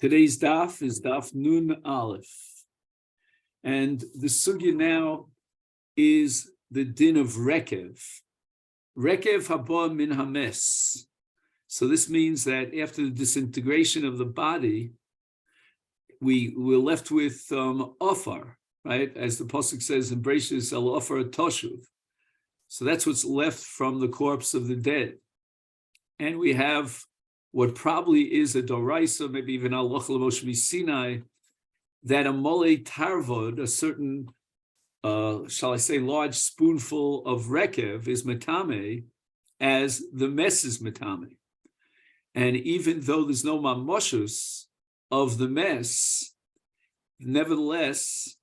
Today's daf is daf Nun Aleph. And the sugya now is the din of rekev. Rekev haba min hames. So this means that after the disintegration of the body, we're left with ofar, right? As the pasuk says in Bereshis, el ofar toshuv. So that's what's left from the corpse of the dead. And we have what probably is a doraisa, maybe even halacha l'Moshe Sinai, that a mole tarvod, a certain, shall I say, large spoonful of rekev is metame, as the mess is metame. And even though there's no mamoshus of the mess, nevertheless,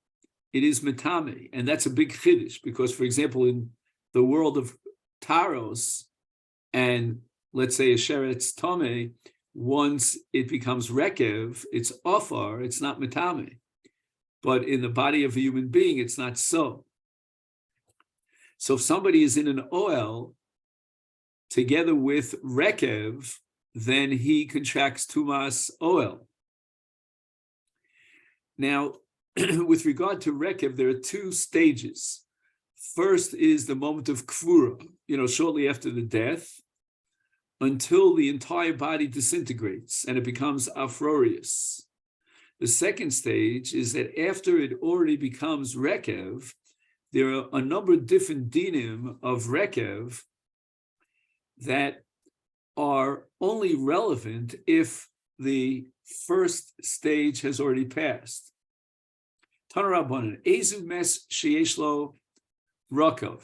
it is metame. And that's a big chiddush, because, for example, in the world of taros, and let's say a sheretz tame, once it becomes rekev, it's ofar, it's not metame. But in the body of a human being, it's not so. So if somebody is in an oel together with rekev, then he contracts tumas oel. Now, with regard to rekev, there are two stages. First is the moment of kfura, shortly after the death, until the entire body disintegrates and it becomes afrorius. The second stage is that after it already becomes rekev, there are a number of different dinim of rekev that are only relevant if the first stage has already passed. Tana Rabbanan, Ezu mes sheyesh lo rakav.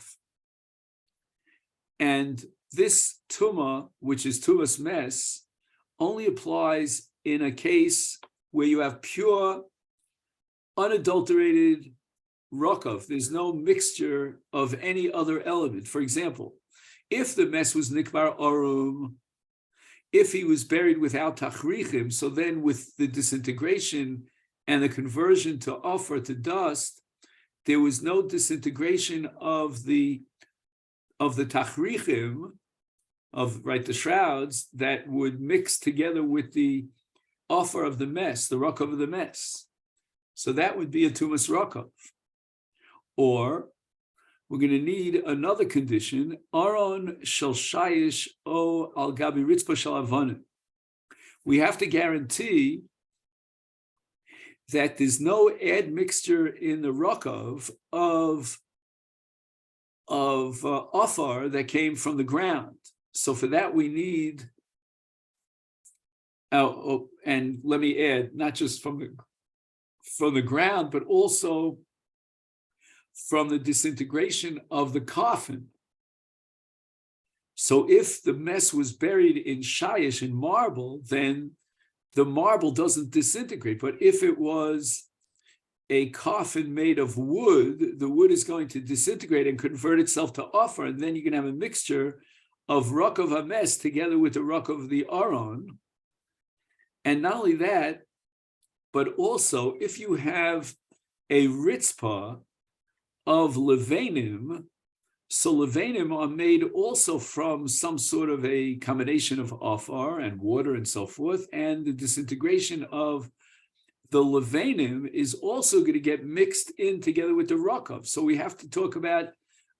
And this tuma, which is tumas mes, only applies in a case where you have pure, unadulterated rakav. There's no mixture of any other element. For example, if the mes was nikbar arum, if he was buried without tachrichim, so then with the disintegration and the conversion to offer to dust, there was no disintegration of the tachrichim, the shrouds that would mix together with the offer of the mess, the rakav of the mess. So that would be a tumas rakav. Or we're going to need another condition, aron shel shayish o al gabi ritzpa shel avanim. We have to guarantee that there's no admixture in the rakav of offer that came from the ground. So for that we need, and let me add, not just from the ground, but also from the disintegration of the coffin. So if the mess was buried in shayish, in marble, then the marble doesn't disintegrate. But if it was a coffin made of wood, the wood is going to disintegrate and convert itself to offer, and then you can have a mixture of rakav hames together with the rakav of the aron. And not only that, but also if you have a ritzpah of levanim, so levanim are made also from some sort of a combination of afar and water and so forth, and the disintegration of the levanim is also going to get mixed in together with the rakav. So we have to talk about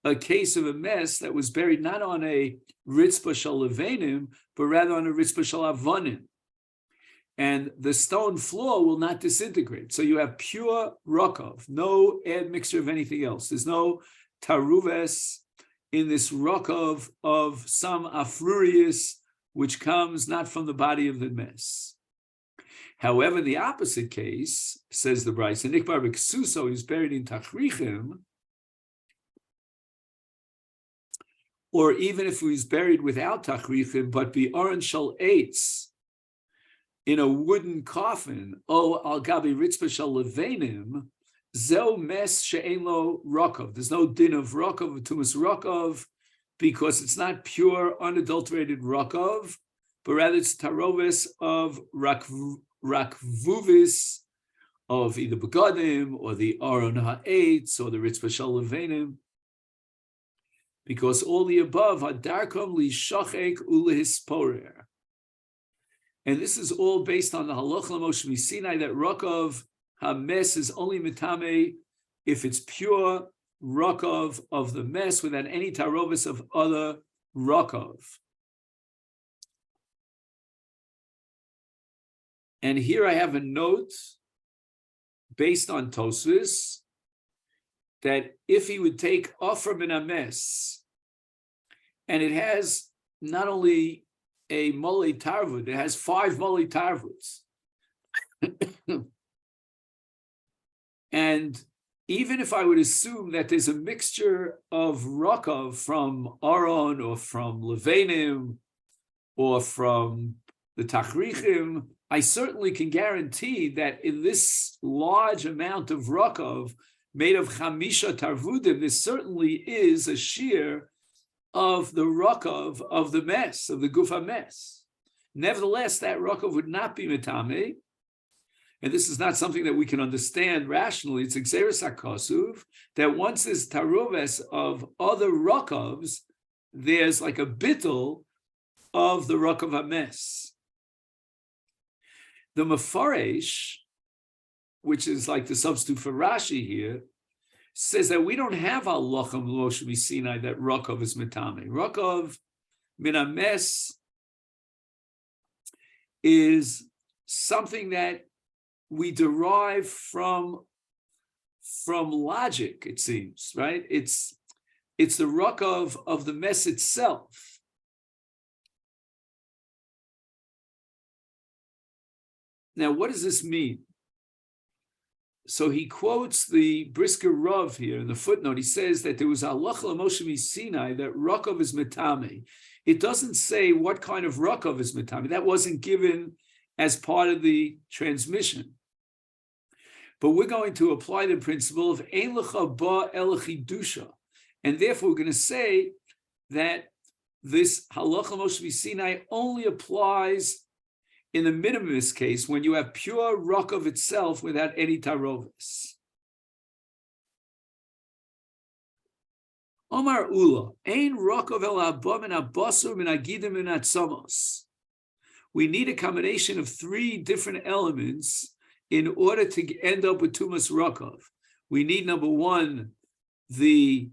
a case of a mess that was buried not on a ritzpah shel levanim, but rather on a ritzpah shel avanim. And the stone floor will not disintegrate. So you have pure rakav, no admixture of anything else. There's no taruves in this rakav of some afrurius, which comes not from the body of the mess. However, the opposite case, says the Brisa, Nikbar b'ksuso, he's buried in tachrichim, or even if he was buried without tachrichim, but be aron shel eitz, in a wooden coffin, o al gabi ritzpah shel levanim, zeu mes she'ein lo rakav. There's no din of rakav, tumas rakav, because it's not pure, unadulterated rakav, but rather it's taroves of rakvuvis, of either begadim, or the aron ha'etz, or the ritzpah shel levanim, because all the above are darkom li shachek ulehisporer. And this is all based on the halacha l'Moshe Sinai that Rakav HaMes is only mitame if it's pure Rakav of the mes without any tarovis of other Rakav. And here I have a note based on Tosfos that if he would take Ofra min HaMes, and it has not only a Molei Tarvut, it has 5 Molei Tarvuts. And even if I would assume that there's a mixture of Rakav from Aron or from Levanim or from the Tachrichim, I certainly can guarantee that in this large amount of Rakav made of Chamisha Tarvudim, there certainly is a shear of the Rakav of the mes, of the Gufa mes. Nevertheless, that Rakav would not be Mitame, and this is not something that we can understand rationally. It's Xeris HaKosuv, that once there's taruves of other Rakavs, there's like a bittul of the Rakav HaMes. The Mefaresh, which is like the substitute for Rashi here, says that we don't have halacha l'Moshe Sinai that Rakav is mitame. Rakav min HaMes is something that we derive from logic, it seems, right? It's the Rakav of the mes itself. Now, what does this mean? So he quotes the Brisker Rav here in the footnote. He says that there was halacha l'Moshe Sinai that Rakav is mitame. It doesn't say what kind of Rakav is mitame. That wasn't given as part of the transmission. But we're going to apply the principle of Ein lecha ba el chidusha. And therefore we're going to say that this halacha l'Moshe Sinai only applies in the minimalist case, when you have pure Rakav itself without any tarovis. Omar Ula, Ein Rakav el haba min habasar min hagidim min hatzamos. We need a combination of 3 different elements in order to end up with Tumas Rakav. We need, number 1, the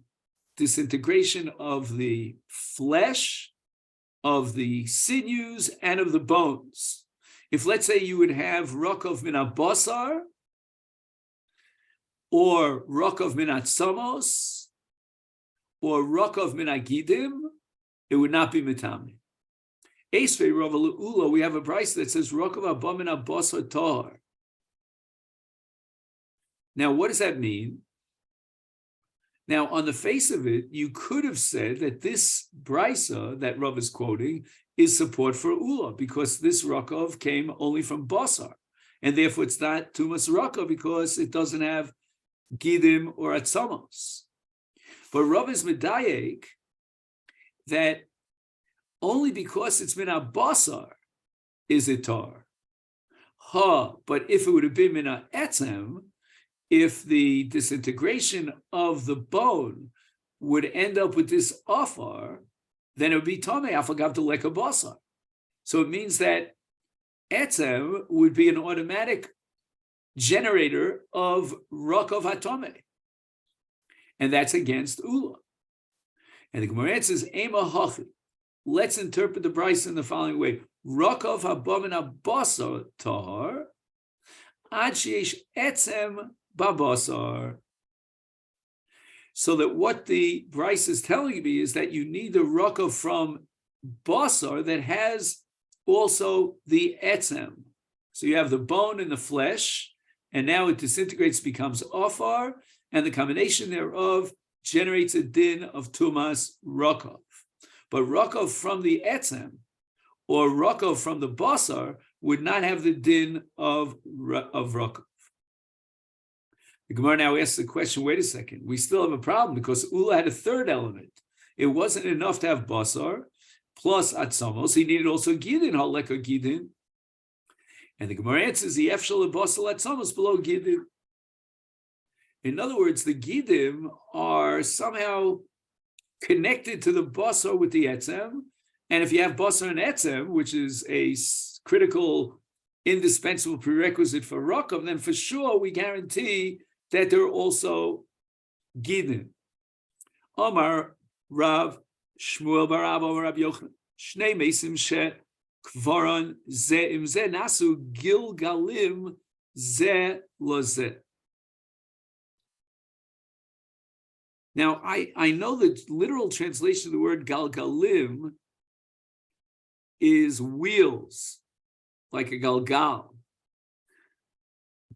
disintegration of the flesh, of the sinews, and of the bones. If, let's say, you would have Rakav min habasar or Rakav min hatzamos or Rakav min hagidim, it would not be mitame. Esvei Rav Ula, we have a price that says Rakav haba min habasar tahar. Now, what does that mean? Now, on the face of it, you could have said that this brisa that Rav is quoting is support for Ula, because this Rakav came only from Basar, and therefore it's not Tumas Rakav because it doesn't have Gidim or Atzamos. But Rav is medayek that only because it's min habasar is it tar. But if it would have been min ha'etzem, if the disintegration of the bone would end up with this afar, then it would be tamei afagav to leka basar. So it means that etzem would be an automatic generator of rakav hatamei, and that's against ula. And the Gemara says, "Ema hachi." Let's interpret the brisa in the following way: Rakav haba min habasar tahar ad sheyesh etzem babasar. So that what the brisa is telling me is that you need the rakav from basar that has also the etzem. So you have the bone and the flesh, and now it disintegrates, becomes afar, and the combination thereof generates a din of tumas rakav. But rakav from the etzem or rakav from the basar would not have the din of rakav. The Gemara now asks the question, wait a second, we still have a problem because Ula had a third element. It wasn't enough to have basar plus atzamos. He needed also gidin, haleka gidin. And the Gemara answers, the efshal basar atzamos below gidin. In other words, the gidim are somehow connected to the basar with the etzem, And if you have basar and etzem, which is a critical, indispensable prerequisite for rakav, then for sure we guarantee that there are also gidin. Omar Rav Shmuel bar Abba Omar Rav Yochanan Shnei Mesim she Kvaron ze im ze nasu gilgalim ze lo ze. Now, I know the literal translation of the word galgalim is wheels, like a galgal.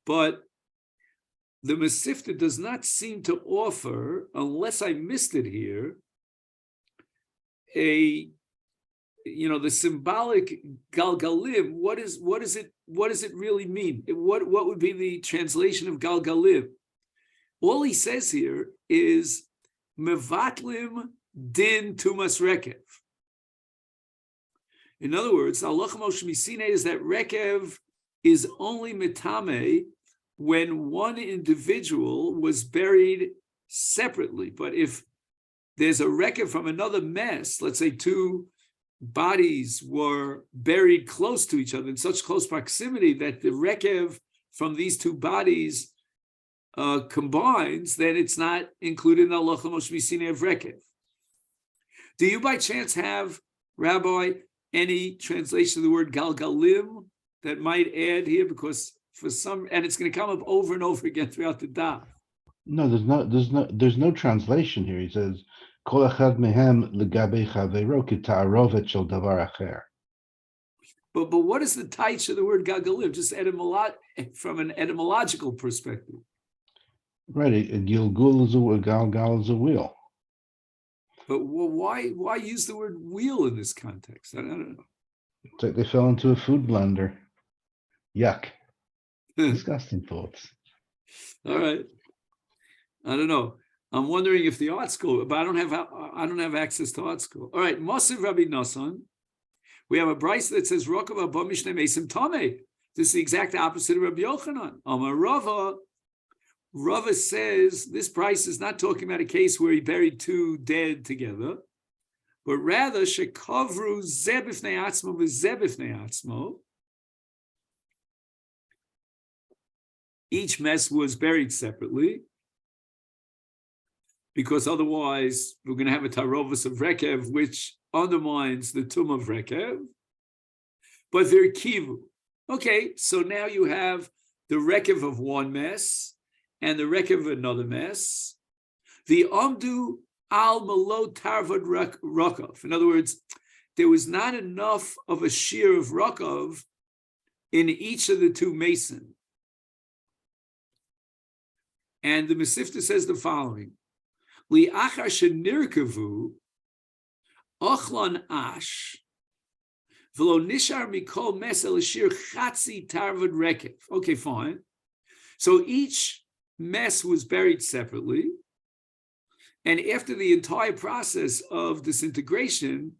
But the Masechet does not seem to offer, unless I missed it here, the symbolic galgalim. What does it really mean? What would be the translation of galgalim? All he says here is mevatlim din tumas rekev. In other words, halacha Moshe Misine is that rekev is only mitame when one individual was buried separately. But if there's a rekev from another mess, let's say two bodies were buried close to each other in such close proximity that the rekev from these two bodies combines, then it's not included in the halacha Moshe Misine of rekev. Do you by chance have, Rabbi, any translation of the word galgalim that might add here? Because for some, and it's going to come up over and over again throughout the daf. No, there's no translation here. He says, "Kol echad mehem legabe chaveiro kita'arovet shel davar acher." But what is the taich of the word galgalim? Just from an etymological perspective. Right, a gilgul is a galgal is a wheel. But why use the word wheel in this context? I don't know. It's like they fell into a food blender. Yuck. Disgusting thoughts. All right. I don't know. I'm wondering if the art school, but I don't have access to art school. All right. Mosiv Rabbi Nassan. We have a brisa that says Rokav Abba Mishnei Mesim Tameh. This is the exact opposite of Rabbi Yochanan. Amar Rava says this price is not talking about a case where he buried two dead together, but rather shekavru zebifnei atzmo v'zebifnei atzmo. Each mess was buried separately, because otherwise we're going to have a tarovus of rekev, which undermines the tum of rekev. But they're kivu. Okay, so now you have the rekev of one mess and the rekev of another mess. The amdu al malo tarvad rakav. In other words, there was not enough of a shear of rakav in each of the two mason. And the Masechet says the following: Li achar shenirkavu ochlan ash v'lo nishar mikol mes el shir chatzi tarvad rekev. Okay, fine. So each mess was buried separately, and after the entire process of disintegration,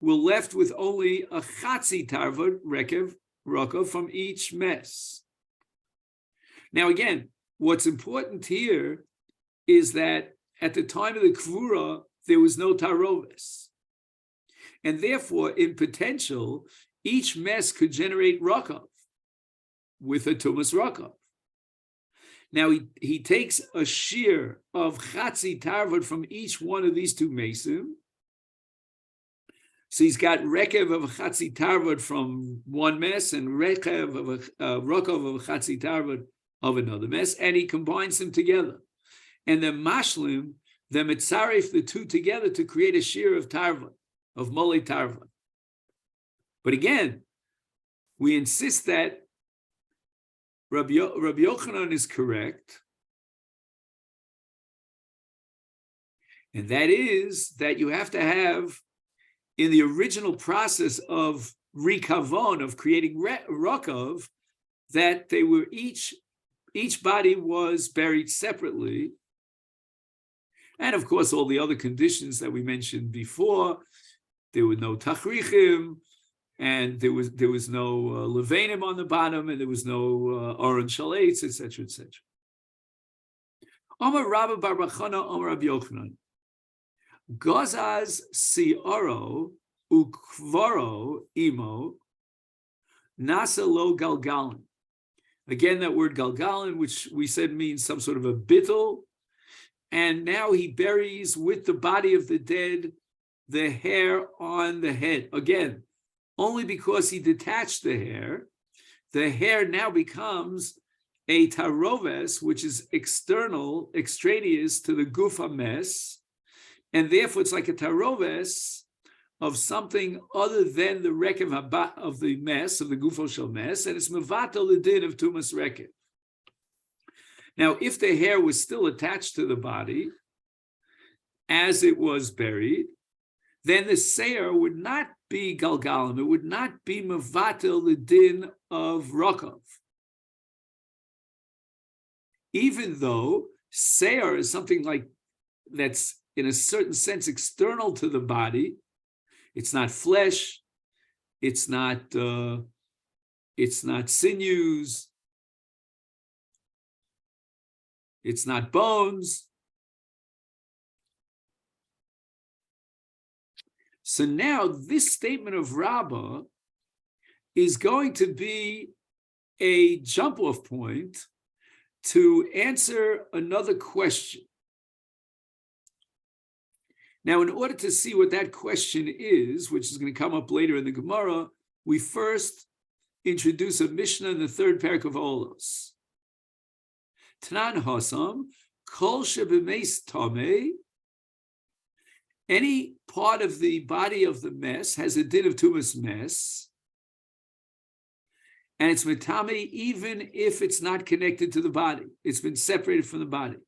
we're left with only a chatzi tarvad rekev rakav from each mess. Now again, what's important here is that at the time of the kvura, there was no tarovis. And therefore, in potential, each mess could generate rakav with a tumas rakav. Now, he takes a shear of chatzi tarvad from each one of these two mesim. So he's got rekev of a chatzi tarvad from one mess and rekev of a rakav of a chatzi tarvad of another mess, and he combines them together. And then mashlim, the mitzaref, the two together to create a shear of tarvad, of mole tarvad. But again, we insist that Rabbi Yochanan is correct, and that is that you have to have, in the original process of rikavon, of creating rakav, that they were each body was buried separately. And of course, all the other conditions that we mentioned before, there were no tachrichim, and there was no levanim on the bottom, and there was no oren shalates, etc., etc. Amar Rabba bar Bachana, Amar Rabbi Yochanan. Gozaz si'aro ukvaro imo nasa lo galgalin. Again, that word galgalin, which we said means some sort of a bittel, and now he buries with the body of the dead the hair on the head. Again, only because he detached the hair now becomes a taroves, which is extraneous to the guf hames, and therefore it's like a taroves of something other than the rekev of the mess, of the gufo shel mes, and it's mevatel the din of tumas rekev. Now, if the hair was still attached to the body as it was buried, then the seir would not be galgalim, it would not be mevatel the din of rakav. Even though seir is something like that's in a certain sense external to the body, it's not flesh, it's not sinews, it's not bones. So now this statement of Rabbah is going to be a jump-off point to answer another question. Now, in order to see what that question is, which is going to come up later in the Gemara, we first introduce a Mishnah in the third parak of Olos. Tanan Hasam, Kol Shebemeis Tameh, any part of the body of the mess has a din of tumas mess, and it's metame even if it's not connected to the body. It's been separated from the body.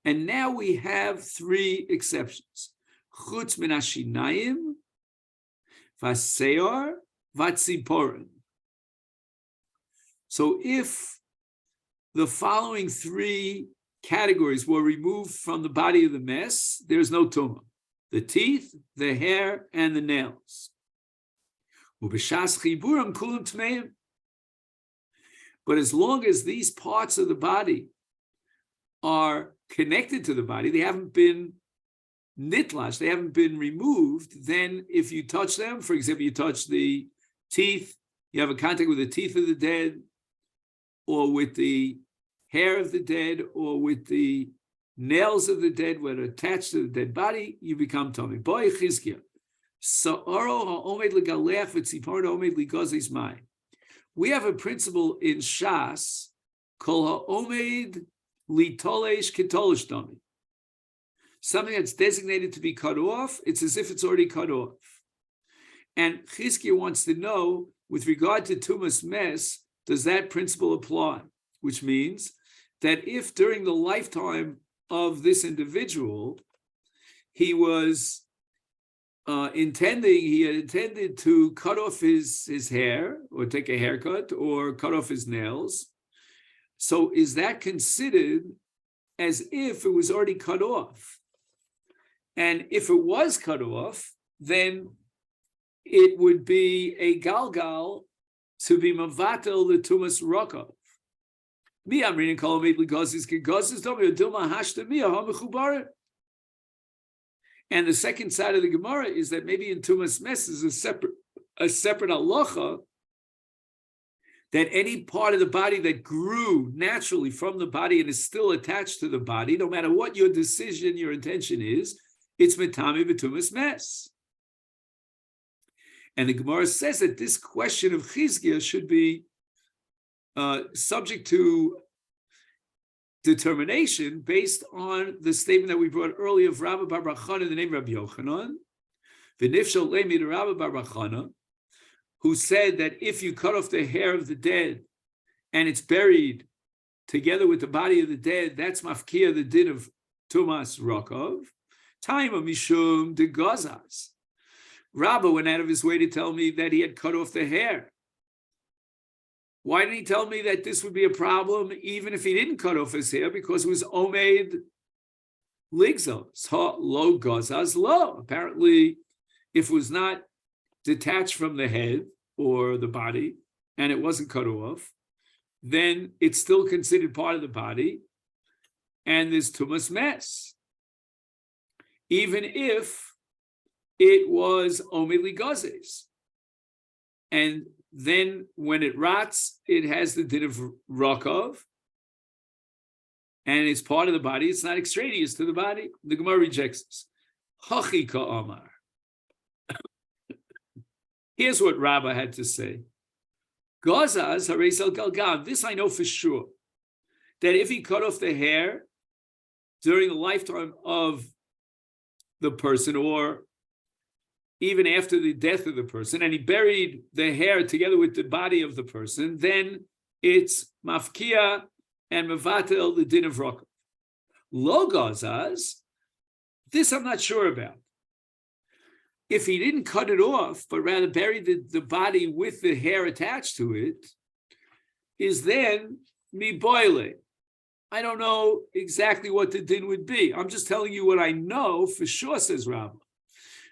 And now we have three exceptions. Chutz min hashinayim, vaseor, vatziporin. So if the following three categories were removed from the body of the mess, there's no tumah. The teeth, the hair, and the nails. Ubeshas chiburam kulam tmeim. But as long as these parts of the body are connected to the body, they haven't been nitlash, they haven't been removed, then if you touch them, for example, you touch the teeth, you have a contact with the teeth of the dead, or with the hair of the dead, or with the nails of the dead, when attached to the dead body, you become tummy. Boy chizkia. We have a principle in Shas, kol ha'omed litolesh kitolish tummy. Something that's designated to be cut off, it's as if it's already cut off. And Chizkiah wants to know, with regard to tumas mes, does that principle apply? Which means that if during the lifetime of this individual, he was he had intended to cut off his hair, or take a haircut, or cut off his nails, so is that considered as if it was already cut off? And if it was cut off, then it would be a galgal to be mavatel the tumas rakav. Me, I'm reading kol meidli gazis kegazis domi adilma hashta miya hamechubaret. And the second side of the Gemara is that maybe in tumas mes is a separate halacha, that any part of the body that grew naturally from the body and is still attached to the body, no matter what your decision, your intention is, it's metame b'tumas mes. And the Gemara says that this question of Chizkiah should be subject to determination based on the statement that we brought earlier of Rabbi Bar Bachana in the name of Rabbi Yochanan, v'nifshal le'mi to Rabbi Bar Bachana, who said that if you cut off the hair of the dead and it's buried together with the body of the dead, that's mafkia, the din of tumas rakav. Taima mishum de gazas. Rabbi went out of his way to tell me that he had cut off the hair. Why didn't he tell me that this would be a problem even if he didn't cut off his hair? Because it was omed ligzos, lo gazas lo. Apparently, if it was not detached from the head or the body and it wasn't cut off, then it's still considered part of the body, and there's tumas mes. Even if it was omeli gazes. And then when it rots, it has the din of rakov, and it's part of the body. It's not extraneous to the body. The Gemara rejects this. Hachi ka'amar. Here's what Rabbah had to say. Gazaz hareis el galgam. This I know for sure, that if he cut off the hair during the lifetime of the person, or even after the death of the person, and he buried the hair together with the body of the person, then it's mafkia and mevatel the din of rakav. Lo gazaz, this I'm not sure about. If he didn't cut it off, but rather buried the body with the hair attached to it, is then mi boile. I don't know exactly what the din would be. I'm just telling you what I know for sure, says Rabbah.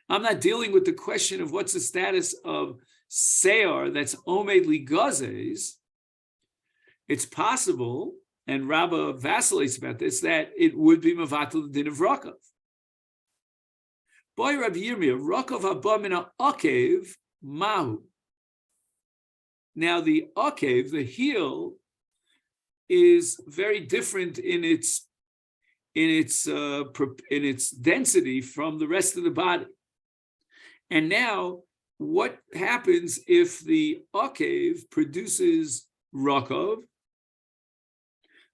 I'm not dealing with the question of what's the status of seor that's omed li gazes. It's possible, and Rabbah vacillates about this, that it would be mevatel the din of rakav. Boy, Rabbi Yirmiyah, rakav haba min ha'akev mahu. Now the akev, the heel, is very different in its density from the rest of the body. And now, what happens if the akev produces rakav?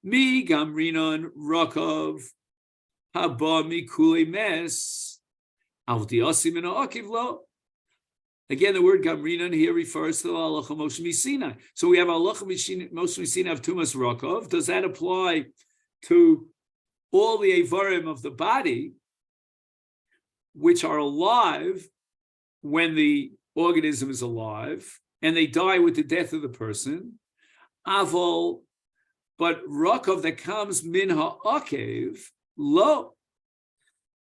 Mi gamrinon rakav haba mi kule mes. Again, the word gamrinan here refers to the halacha Moshe Misinai. So we have halacha Moshe Misinai of Tumas Rakav. Does that apply to all the Avarim of the body, which are alive when the organism is alive, and they die with the death of the person? Avol, but Rakav that comes min ha'akev, lo.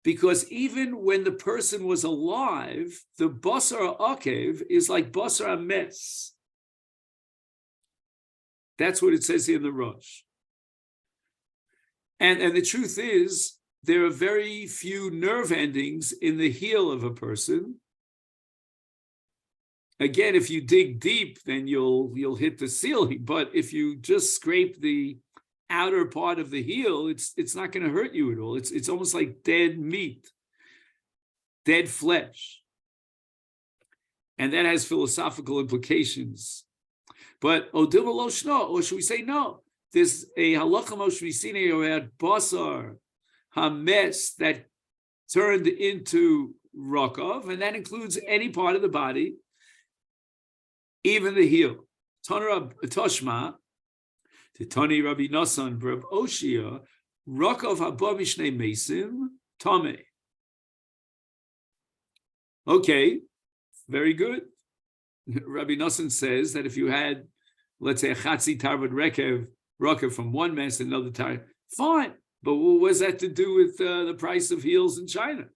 Because even when the person was alive, the basar akev is like basar ames. That's what it says here in the Rosh. And the truth is, there are very few nerve endings in the heel of a person. Again, if you dig deep, then you'll hit the ceiling. But if you just scrape the outer part of the heel, it's not going to hurt you at all. It's almost like dead meat, dead flesh, and that has philosophical implications. But odil lo shno, or should we say no? There's a halacha Moshe Misinai around basar hames that turned into rakav, and that includes any part of the body, even the heel. Tanur Toshma. Titani Rabbi Nasan Brab Oshia Rakav Haba Mishnei Mesim Tame. Okay, very good. Rabbi Nasan says that if you had, let's say, a Chatzi Tarvad Rakav from one mess and another tar, fine. But what was that to do with the price of heels in China?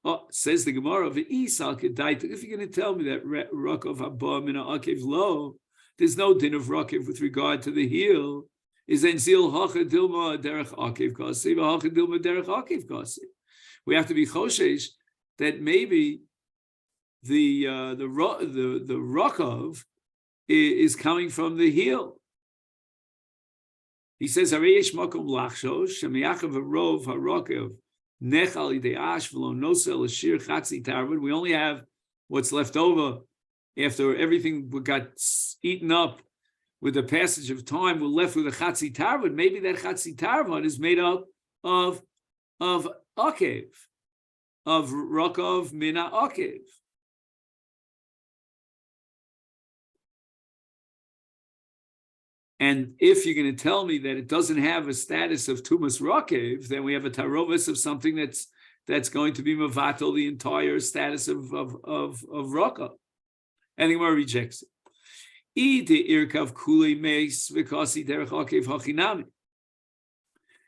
Oh, says the Gemara of Isal Kedait. If you're going to tell me that Rakav Haba Mina Akev Lo, there's no din of rakiv with regard to the heel. Is then zil hacha dilma derech akev kasi, hacha dilma derech akev kasi. We have to be choshesh that maybe the rakav is coming from the heel. He says hareyesh makom lachshosh shemiyachav harov harakav nechal idei ash v'lo nosel ashir chatzi tarvud. We only have what's left over. After everything got eaten up with the passage of time, we're left with a chatzi tarvud. Maybe that chatzi tarvud is made up of akev, of rakav mina akev. And if you're going to tell me that it doesn't have a status of tumas rakev, then we have a tarovis of something that's going to be mevatel the entire status of rakav. And the Gemara rejects it.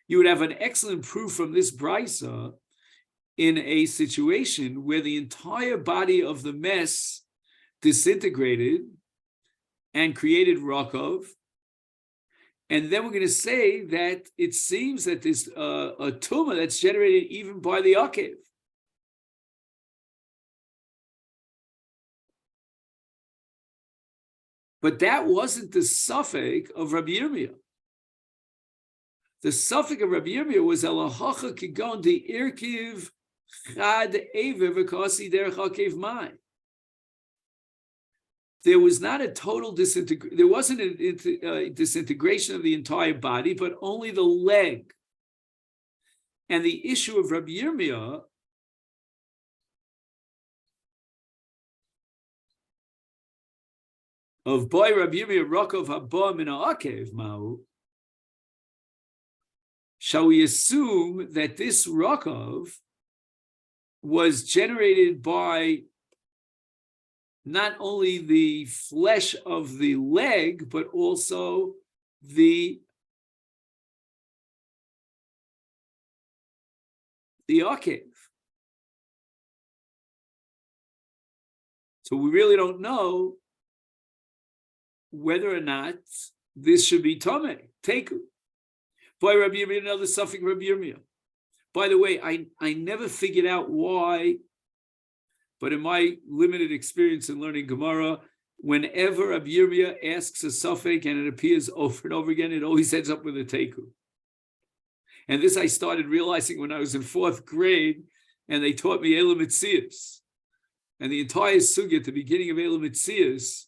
You would have an excellent proof from this brisa in a situation where the entire body of the mess disintegrated and created rakav. And then we're going to say that it seems that there's a tumah that's generated even by the akev. But that wasn't the suffix of Rabbi Yirmiyah. The suffix of Rabbi Yirmiyah was Elahacha Kigon de Irkiv Chad Ever V'Kasi Derech HaKev Mai. There was not a total disintegration. There wasn't a disintegration of the entire body, but only the leg. And the issue of Rabbi Yirmiyah of boy Rabbi Yirmiyah Rokov Haba Min HaAkev Ma'u. Shall we assume that this Rokov was generated by not only the flesh of the leg, but also the Akev? So we really don't know whether or not this should be Tomei. Take by Rabbi Yirmiyah, another suffix Rabbi Yirmiyah. By the way, I never figured out why, but in my limited experience in learning Gemara, whenever Rabbi Yirmiyah asks a suffix and it appears over and over again, it always ends up with a teku. And this I started realizing when I was in 4th grade, and they taught me Elam Mitzias. And the entire sugya at the beginning of Elam Mitzias,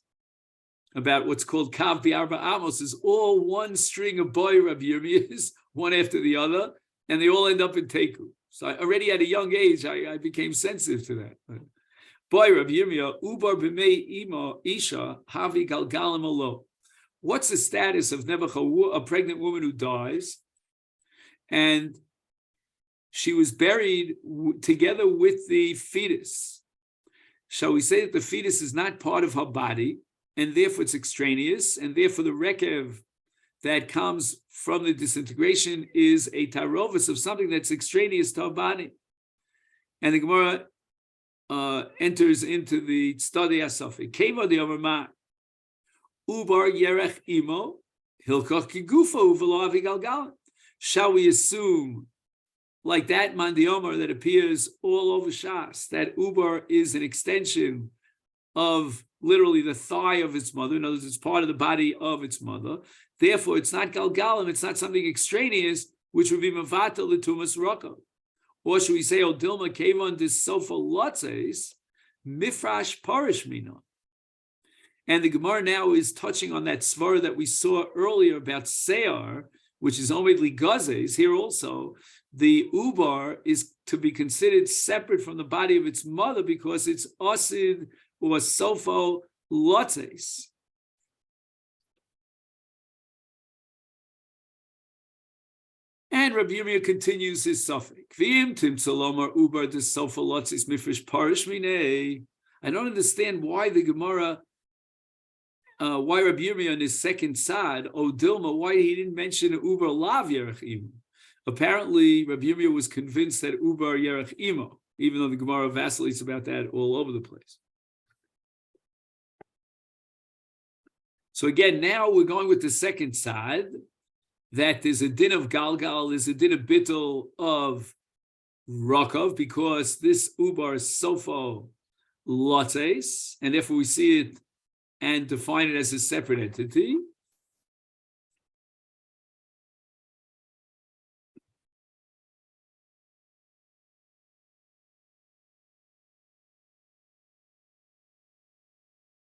about what's called Kav Bi'arba Amos, is all one string of boy Rabbi Yirmiyahs, one after the other, and they all end up in Teku. So already at a young age, I became sensitive to that. Boy Rabbi Yirmiyah, Ubar B'mei Ima Isha Havi Galgalim Alo. What's the status of Nebuchadnezzar, a pregnant woman who dies, and she was buried together with the fetus? Shall we say that the fetus is not part of her body, and therefore it's extraneous, and therefore the rekev that comes from the disintegration is a tarovis of something that's extraneous to our body? And the Gemara enters into the study asafik. Keva the Amar Ubar Yerech Imo Hilkach Kigufa Uvelo Avigalgal. Shall we assume, like that Mandi Omer that appears all over Shas, that Ubar is an extension of literally the thigh of its mother? In other words, it's part of the body of its mother. Therefore, it's not Galgalim, it's not something extraneous, which would be Mavatal Litumas Roko. Or should we say, O Dilma Kevon dis Sofa Lotzes, Mifrash Parish Mina? And the Gemara now is touching on that svara that we saw earlier about Seir, which is only Gazes. Here also, the Ubar is to be considered separate from the body of its mother because it's Asid or Sofo Lotzes. And Rabbi Yirmiyah continues his suffix. V'im timtzalomar ubar de Sofo Lotzes mifresh parish minei. I don't understand why the Gemara, why Rabbi Yirmiyah in his second sad, O Dilma, why he didn't mention Ubar Lav Yerech Imo. Apparently, Rabbi Yirmiyah was convinced that Ubar Yerech Imo, even though the Gemara vacillates about that all over the place. So again, now we're going with the second side, that there's a din of Galgal, there's a din of Bittul of Rokov, because this Ubar is Sofo Lotzes, and therefore we see it and define it as a separate entity.